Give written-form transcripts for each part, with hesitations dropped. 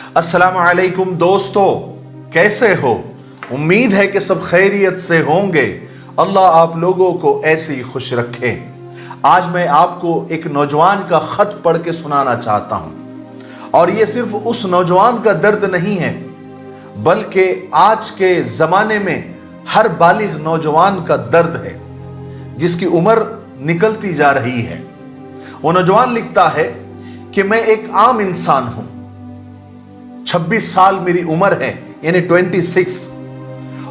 अस्सलाम वालेकुम दोस्तों, कैसे हो? उम्मीद है कि सब खैरियत से होंगे। अल्लाह आप लोगों को ऐसे ही खुश रखे। आज मैं आपको एक नौजवान का खत पढ़ के सुनाना चाहता हूं, और ये सिर्फ उस नौजवान का दर्द नहीं है, बल्कि आज के जमाने में हर बालिग नौजवान का दर्द है जिसकी उम्र निकलती जा रही है। वो नौजवान लिखता है कि मैं एक आम इंसान हूं, 26 साल मेरी उम्र है, यानी 26,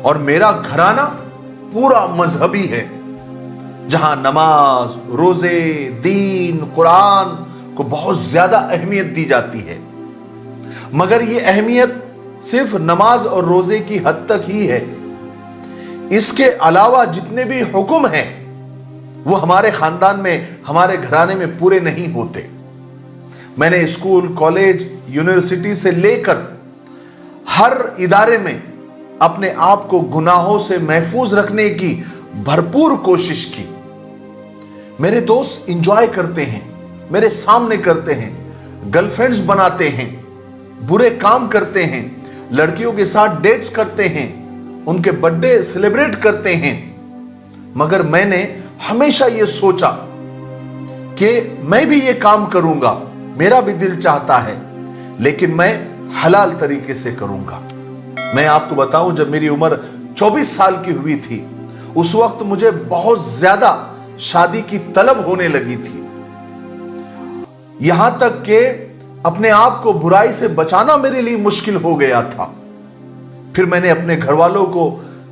और मेरा घराना पूरा मजहबी है, जहां नमाज, रोजे, दीन, कुरान को बहुत ज्यादा अहमियत दी जाती है। मगर यह अहमियत सिर्फ नमाज और रोजे की हद तक ही है। इसके अलावा जितने भी हुक्म हैं वो हमारे खानदान में, हमारे घराने में पूरे नहीं होते। मैंने स्कूल, कॉलेज, यूनिवर्सिटी से लेकर हर इदारे में अपने आप को गुनाहों से महफूज रखने की भरपूर कोशिश की। मेरे दोस्त एंजॉय करते हैं, मेरे सामने करते हैं, गर्लफ्रेंड्स बनाते हैं, बुरे काम करते हैं, लड़कियों के साथ डेट्स करते हैं, उनके बर्थडे सेलिब्रेट करते हैं। मगर मैंने हमेशा यह सोचा कि मैं भी यह काम करूंगा, मेरा भी दिल चाहता है, लेकिन मैं हलाल तरीके से करूंगा। मैं आपको बताऊं, जब मेरी उम्र 24 साल की हुई थी, उस वक्त मुझे बहुत ज्यादा शादी की तलब होने लगी थी। यहां तक कि अपने आप को बुराई से बचाना मेरे लिए मुश्किल हो गया था। फिर मैंने अपने घर वालों को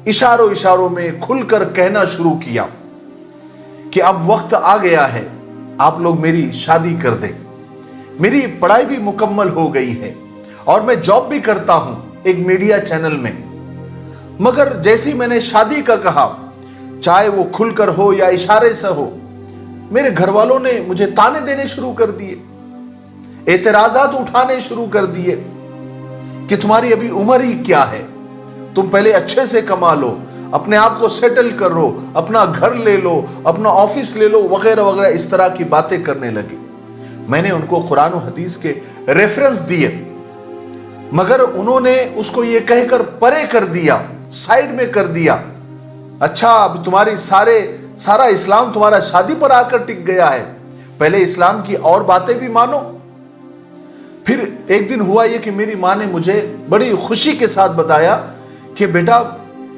इशारों इशारों में खुलकर कहना शुरू किया कि अब वक्त आ गया है, आप लोग मेरी शादी कर दें। मेरी पढ़ाई भी मुकम्मल हो गई है और मैं जॉब भी करता हूं एक मीडिया चैनल में। मगर जैसे ही मैंने शादी का कहा, चाहे वो खुलकर हो या इशारे से हो, मेरे घर वालों ने मुझे ताने देने शुरू कर दिए, एतराजात उठाने शुरू कर दिए कि तुम्हारी अभी उम्र ही क्या है, तुम पहले अच्छे से कमा लो, अपने आप को सेटल करो, अपना घर ले लो, अपना ऑफिस ले लो, वगैरह वगैरह, इस तरह की बातें करने लगी। मैंने उनको कुरान और हदीस के रेफरेंस दिए, मगर उन्होंने उसको ये कहकर परे कर दिया, साइड में कर दिया। अच्छा, अब तुम्हारी सारा इस्लाम तुम्हारा शादी पर आकर टिक गया है, पहले इस्लाम की और बातें भी मानो। फिर एक दिन हुआ ये कि मेरी माँ ने मुझे बड़ी खुशी के साथ बताया कि बेटा,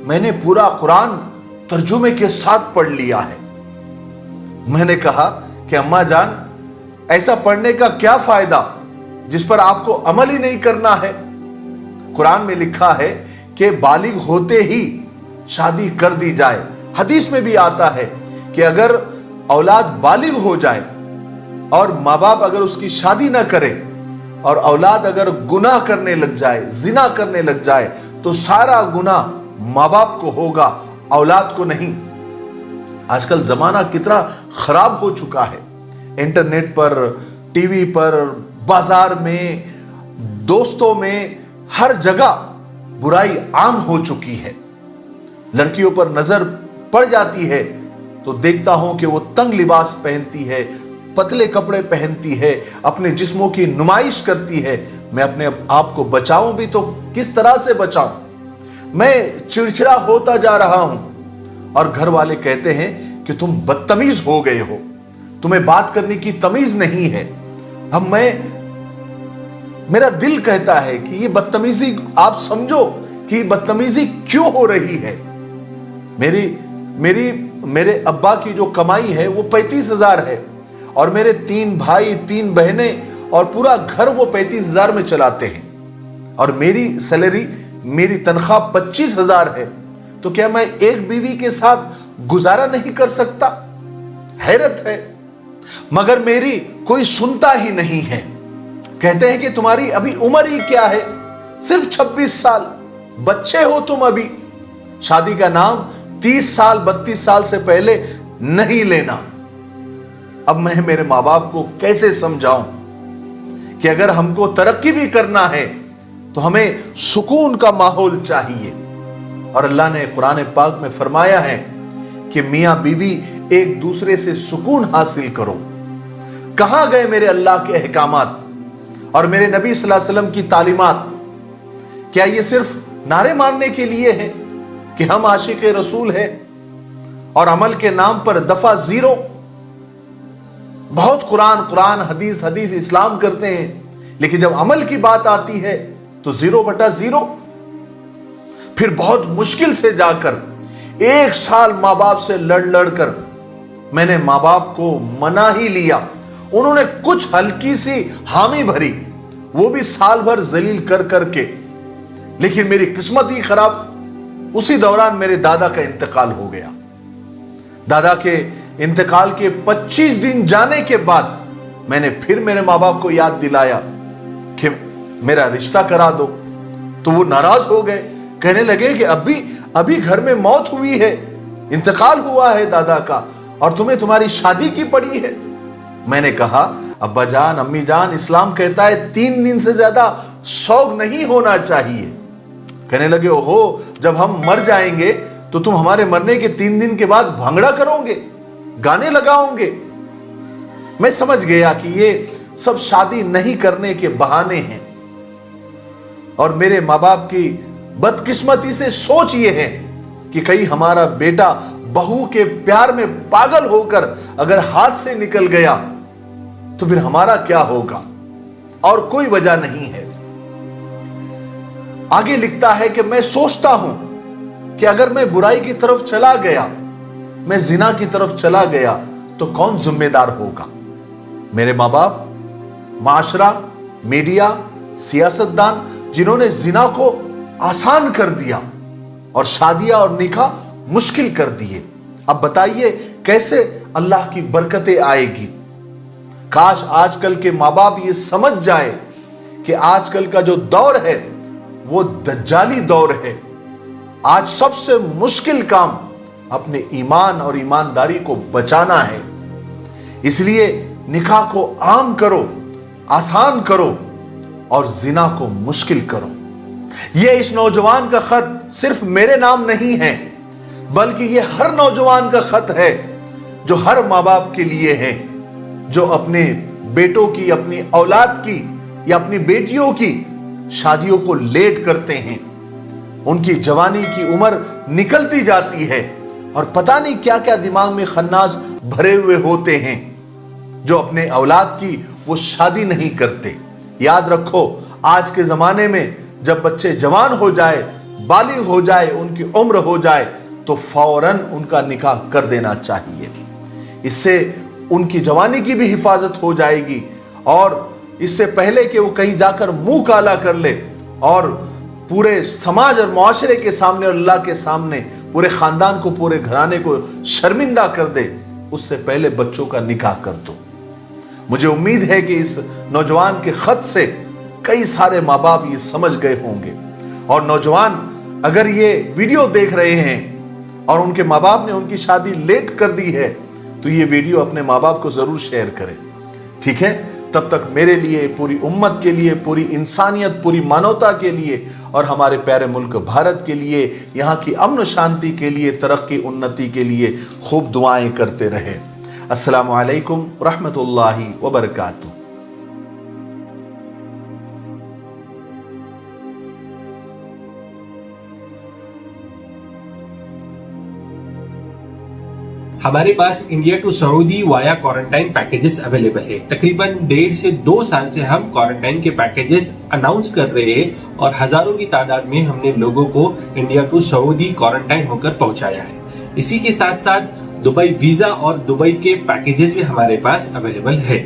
मैंने पूरा कुरान तर्जुमे के साथ पढ़ लिया है। मैंने कहा कि अम्मा जान, ऐसा पढ़ने का क्या फायदा जिस पर आपको अमल ही नहीं करना है। कुरान में लिखा है कि बालिग होते ही शादी कर दी जाए। हदीस में भी आता है कि अगर औलाद बालिग हो जाए और माँ बाप अगर उसकी शादी ना करे और औलाद अगर गुनाह करने लग जाए, जिना करने लग जाए, तो सारा गुनाह माँ बाप को होगा, औलाद को नहीं। आजकल जमाना कितना खराब हो चुका है। इंटरनेट पर, टीवी पर, बाजार में, दोस्तों में, हर जगह बुराई आम हो चुकी है। लड़कियों पर नजर पड़ जाती है तो देखता हूं कि वो तंग लिबास पहनती है, पतले कपड़े पहनती है, अपने जिस्मों की नुमाइश करती है। मैं अपने आप को बचाऊं भी तो किस तरह से बचाऊं? मैं चिड़चिड़ा होता जा रहा हूं और घर वाले कहते हैं कि तुम बदतमीज हो गए हो, तुम्हें बात करने की तमीज नहीं है। अब मेरा दिल कहता है कि ये बदतमीजी, आप समझो कि ये बदतमीजी क्यों हो रही है। मेरे अब्बा की जो कमाई है वो 35,000 है, और मेरे 3 भाई, 3 बहनें और पूरा घर वो 35,000 में चलाते हैं, और मेरी सैलरी, मेरी तनख्वाह 25,000 है। तो क्या मैं एक बीवी के साथ गुजारा नहीं कर सकता? हैरत है। मगर मेरी कोई सुनता ही नहीं है। कहते हैं कि तुम्हारी अभी उम्र ही क्या है, सिर्फ 26 साल, बच्चे हो तुम अभी। शादी का नाम 30 साल 32 साल से पहले नहीं लेना। अब मैं मेरे माँ बाप को कैसे समझाऊं कि अगर हमको तरक्की भी करना है तो हमें सुकून का माहौल चाहिए। और अल्लाह ने कुरान पाक में फरमाया है कि मियां बीवी एक दूसरे से सुकून हासिल करो। कहां गए मेरे अल्लाह के अहकामात? اور میرے نبی صلی اللہ علیہ وسلم کی تعلیمات کیا یہ صرف نعرے مارنے کے لیے ہے کہ ہم عاشق رسول ہیں اور عمل کے نام پر دفعہ زیرو؟ بہت قرآن حدیث اسلام کرتے ہیں، لیکن جب عمل کی بات آتی ہے تو 0/0۔ پھر بہت مشکل سے جا کر 1 سال ماں باپ سے لڑ کر میں نے ماں باپ کو منا ہی لیا۔ انہوں نے کچھ ہلکی سی حامی بھری، وہ بھی سال بھر ذلیل کر کے، لیکن میری قسمت ہی خراب، اسی دوران میرے دادا کا انتقال ہو گیا۔ دادا کے انتقال کے 25 دن جانے کے بعد میں نے پھر میرے ماں باپ کو یاد دلایا کہ میرا رشتہ کرا دو، تو وہ ناراض ہو گئے، کہنے لگے کہ ابھی گھر میں موت ہوئی ہے، انتقال ہوا ہے دادا کا، اور تمہیں تمہاری شادی کی پڑی ہے۔ میں نے کہا ابا جان، امی جان، اسلام کہتا ہے 3 دن سے زیادہ سوگ نہیں ہونا چاہیے۔ کہنے لگے اوہو، جب ہم مر جائیں گے تو تم ہمارے مرنے کے 3 دن کے بعد بھانگڑا کرو گے، گانے لگاؤ گے۔ میں سمجھ گیا کہ یہ سب شادی نہیں کرنے کے بہانے ہیں، اور میرے ماں باپ کی بدقسمتی سے سوچ یہ ہے کہ کہیں ہمارا بیٹا بہو کے پیار میں پاگل ہو کر اگر ہاتھ سے نکل گیا تو پھر ہمارا کیا ہوگا، اور کوئی وجہ نہیں ہے۔ آگے لکھتا ہے کہ میں سوچتا ہوں کہ اگر میں برائی کی طرف چلا گیا، میں زنا کی طرف چلا گیا تو کون ذمہ دار ہوگا؟ میرے ماں باپ، معاشرہ، میڈیا، سیاستدان، جنہوں نے زنا کو آسان کر دیا اور شادیاں اور نکاح مشکل کر دیے۔ اب بتائیے کیسے اللہ کی برکتیں آئے گی؟ کاش آج کل کے ماں باپ یہ سمجھ جائے کہ آج کل کا جو دور ہے وہ دجالی دور ہے۔ آج سب سے مشکل کام اپنے ایمان اور ایمانداری کو بچانا ہے۔ اس لیے نکاح کو عام کرو، آسان کرو، اور زنا کو مشکل کرو۔ یہ اس نوجوان کا خط صرف میرے نام نہیں ہے، بلکہ یہ ہر نوجوان کا خط ہے جو ہر ماں باپ کے لیے ہے، جو اپنے بیٹوں کی، اپنی اولاد کی یا اپنی بیٹیوں کی شادیوں کو لیٹ کرتے ہیں۔ ان کی جوانی کی عمر نکلتی جاتی ہے اور پتہ نہیں کیا کیا دماغ میں خناس بھرے ہوئے ہوتے ہیں، جو اپنے اولاد کی وہ شادی نہیں کرتے۔ یاد رکھو، آج کے زمانے میں جب بچے جوان ہو جائے، بالغ ہو جائے، ان کی عمر ہو جائے تو فوراً ان کا نکاح کر دینا چاہیے۔ اس سے ان کی جوانی کی بھی حفاظت ہو جائے گی، اور اس سے پہلے کہ وہ کہیں جا کر منہ کالا کر لے اور پورے سماج اور معاشرے کے سامنے اور اللہ کے سامنے پورے خاندان کو، پورے گھرانے کو شرمندہ کر دے، اس سے پہلے بچوں کا نکاح کر دو۔ مجھے امید ہے کہ اس نوجوان کے خط سے کئی سارے ماں باپ یہ سمجھ گئے ہوں گے، اور نوجوان اگر یہ ویڈیو دیکھ رہے ہیں اور ان کے ماں باپ نے ان کی شادی لیٹ کر دی ہے تو یہ ویڈیو اپنے ماں باپ کو ضرور شیئر کریں، ٹھیک ہے؟ تب تک میرے لیے، پوری امت کے لیے، پوری انسانیت، پوری مانوتا کے لیے اور ہمارے پیارے ملک بھارت کے لیے، یہاں کی امن و شانتی کے لیے، ترقی انتی کے لیے خوب دعائیں کرتے رہیں۔ السلام علیکم ورحمۃ اللہ وبرکاتہ۔ ہمارے پاس India to Saudi via quarantine packages available ہے۔ تقریباً 1.5 سے 2 سال سے ہم کوارنٹائن کے پیکیجز اناؤنس کر رہے ہیں، اور ہزاروں کی تعداد میں ہم نے لوگوں کو انڈیا ٹو سعودی کوارنٹائن ہو کر پہنچایا ہے۔ اسی کے ساتھ ساتھ دبئی ویزا اور دبئی کے پیکیجز بھی ہمارے پاس اویلیبل ہے۔